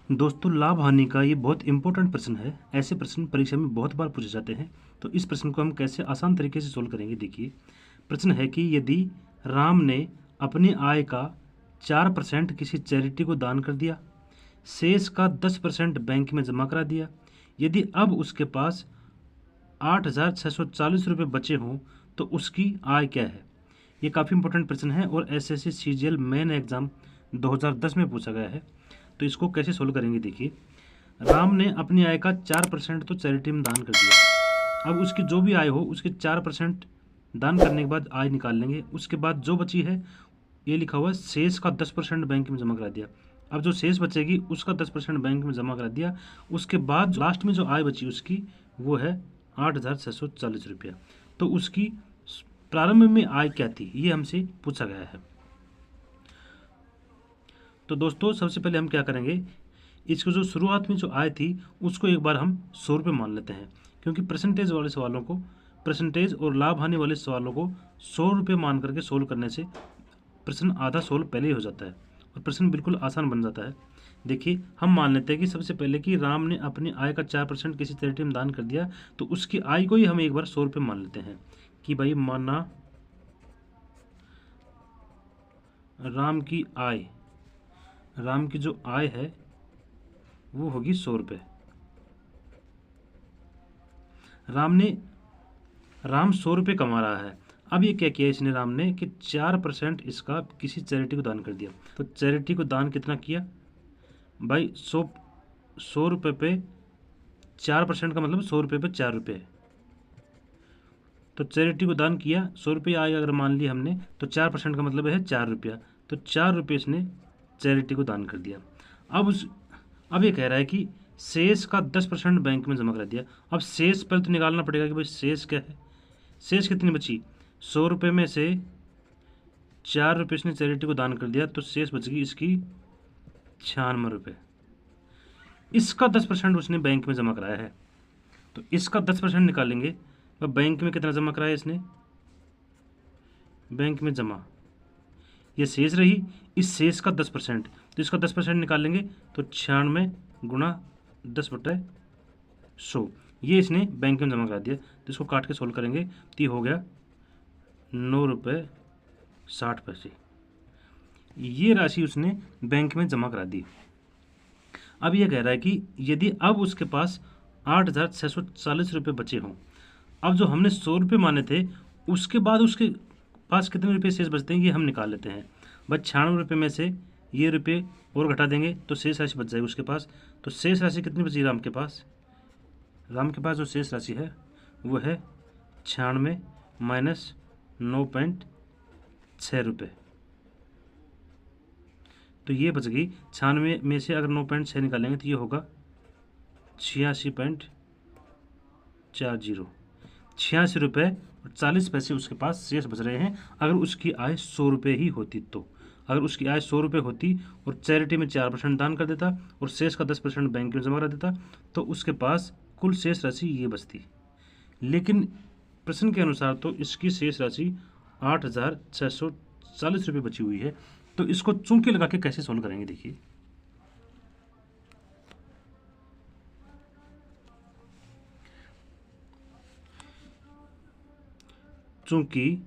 दोस्तों, लाभ हानि का ये बहुत इंपॉर्टेंट प्रश्न है। ऐसे प्रश्न परीक्षा में बहुत बार पूछे जाते हैं। तो इस प्रश्न को हम कैसे आसान तरीके से सोल्व करेंगे, देखिए। प्रश्न है कि यदि राम ने अपनी आय का 4% किसी चैरिटी को दान कर दिया, शेष का 10% बैंक में जमा करा दिया, यदि अब उसके पास 8,640 रुपये बचे हों तो उसकी आय क्या है। ये काफ़ी इंपॉर्टेंट प्रश्न है और एसएससी सीजीएल मेन एग्जाम 2010 में पूछा गया है। तो इसको कैसे सोल्व करेंगे, देखिए। राम ने अपनी आय का 4% तो चैरिटी में दान कर दिया। अब उसकी जो भी आय हो उसके 4% दान करने के बाद आय निकाल लेंगे। उसके बाद जो बची है, ये लिखा हुआ है शेष का 10% बैंक में जमा करा दिया। अब जो शेष बचेगी उसका 10% बैंक में जमा करा दिया। उसके बाद लास्ट में जो आय बची उसकी वो है 8,640 रुपया। तो उसकी प्रारंभ में आय क्या थी, ये हमसे पूछा गया है। तो दोस्तों, सबसे पहले हम क्या करेंगे, इसको जो शुरुआत में जो आय थी उसको एक बार हम 100 रुपये मान लेते हैं, क्योंकि परसेंटेज वाले सवालों को, परसेंटेज और लाभ हानि वाले सवालों को 100 रुपये मान करके सोल्व करने से प्रश्न आधा सोल्व पहले ही हो जाता है और प्रश्न बिल्कुल आसान बन जाता है। देखिए, हम मान लेते हैं कि सबसे पहले कि राम ने अपनी आय का 4% किसी चैरिटी में दान कर दिया, तो उसकी आय को ही हम एक बार 100 रुपये मान लेते हैं कि भाई माना राम की आय, राम की जो आय है वो होगी 100 रुपये। राम 100 रुपये कमा रहा है। अब ये क्या किया इसने, राम ने, कि 4% इसका किसी चैरिटी को दान कर दिया। तो चैरिटी को दान कितना किया भाई, 100 रुपये पे 4% का मतलब 100 रुपये पे 4 रुपये। तो चैरिटी को दान किया, 100 रुपये आए अगर मान लिया हमने, तो 4% का मतलब है 4 रुपया। तो 4 रुपये इसने चैरिटी को दान कर दिया। अब ये कह रहा है कि शेष का 10% बैंक में जमा करा दिया। अब शेष पहले तो निकालना पड़ेगा कि भाई शेष क्या है। शेष कितनी बची, 100 रुपये में से 4 रुपये इसने चैरिटी को दान कर दिया, तो शेष बच गई इसकी 96 रुपये। इसका 10% उसने बैंक में जमा कराया है, तो इसका 10% निकालेंगे। अब बैंक में कितना जमा कराया इसने, बैंक में जमा, ये शेष रही, इस शेष का 10%, तो इसका 10% निकालेंगे तो 96 गुणा 10/100, ये इसने बैंक में जमा करा दिया। तो इसको काट के सोल्व करेंगे तो ये हो गया 9 रुपये 60 पैसे। ये राशि उसने बैंक में जमा करा दी। अब यह कह रहा है कि यदि अब उसके पास 8,640 रुपये बचे हों, अब जो हमने 100 रुपये माने थे उसके बाद उसके पास कितने रुपये शेष बचते हैं ये हम निकाल लेते हैं। बस 96 रुपये में से ये रुपये और घटा देंगे तो शेष राशि बच जाएगी उसके पास। तो शेष राशि कितनी बची राम के पास, राम के पास जो शेष राशि है वो है 96 माइनस 9.6 रुपये। तो ये बच गई 96 में से अगर 9.6 निकालेंगे तो ये होगा 86.40, 86 रुपये और 40 पैसे उसके पास शेष बच रहे हैं। अगर उसकी आय 100 रुपये ही होती तो, अगर उसकी आय 100 रुपये होती और चैरिटी में 4% दान कर देता और शेष का 10% बैंक में जमा करा देता, तो उसके पास कुल शेष राशि ये बचती। लेकिन प्रश्न के अनुसार तो इसकी शेष राशि 8,640 रुपये बची हुई है। तो इसको चूंकि लगा के कैसे सोल्व करेंगे, देखिए। चूंकि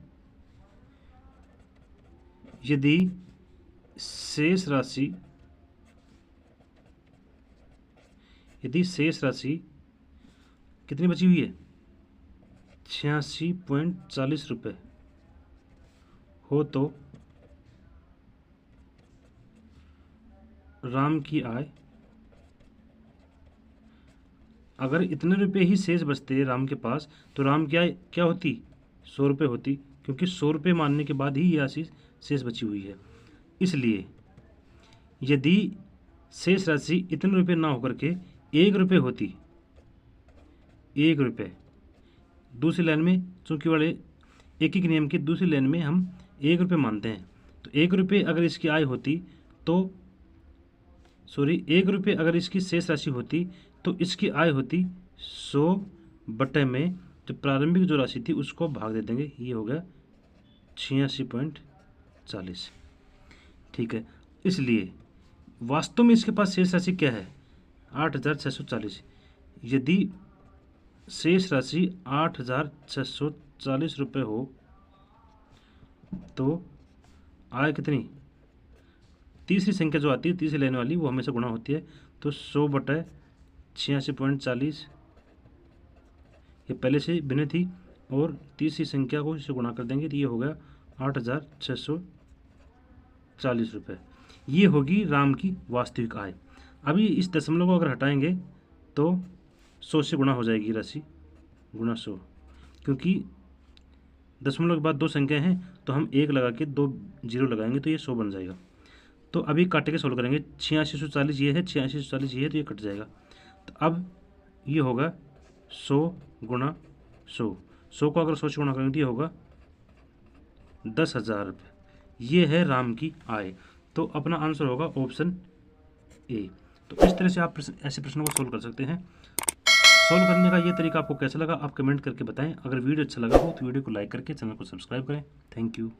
यदि शेष राशि कितनी बची हुई है, 86.40 रुपये हो, तो राम की आय, अगर इतने रुपये ही शेष बचते राम के पास, तो राम की आय क्या होती, 100 रुपये होती, क्योंकि 100 रुपये मानने के बाद ही ये राशि शेष बची हुई है। इसलिए यदि शेष राशि इतने रुपये ना होकर के 1 रुपये होती, 1 रुपये, दूसरी लाइन में चूंकि वाले एक ही नियम की दूसरी लाइन में हम 1 रुपये मानते हैं, तो 1 रुपये अगर इसकी आय होती तो 1 रुपये अगर इसकी शेष राशि होती तो इसकी आय होती 100 बटे में जो प्रारंभिक जो राशि थी उसको भाग दे देंगे, ये हो गया 86.40। ठीक है, इसलिए वास्तव में इसके पास शेष राशि क्या है? 8,640। यदि शेष राशि 8,640 रुपये हो तो आय कितनी? तीसरी संख्या जो आती है, तीसरी लेने वाली, वो हमेशा गुणा होती है। तो 100/86.40, ये पहले से भिन्न थी, और तीसरी संख्या को इससे गुणा कर देंगे तो ये हो गया 8,640 रुपये। ये होगी राम की वास्तविक आय। अभी इस दशमलव को अगर हटाएंगे तो 100 से गुणा हो जाएगी राशि, गुणा 100, क्योंकि दशमलव के बाद दो संख्या हैं तो हम 1 लगा के 2 जीरो लगाएंगे तो ये 100 बन जाएगा। तो अभी काटे के सोल्व करेंगे। 8640 ये है, 8640 ये है, तो ये कट जाएगा। तो अब ये होगा 100 गुणा 100, 100 को अगर 100 से गुणा करेंगे तो ये होगा 10,000 रुपये। ये है राम की आय। तो अपना आंसर होगा ऑप्शन ए। तो इस तरह से आप ऐसे प्रश्नों को सोल्व कर सकते हैं। सोल्व करने का ये तरीका आपको कैसा लगा आप कमेंट करके बताएं। अगर वीडियो अच्छा लगा हो तो वीडियो को लाइक करके चैनल को सब्सक्राइब करें। Thank you.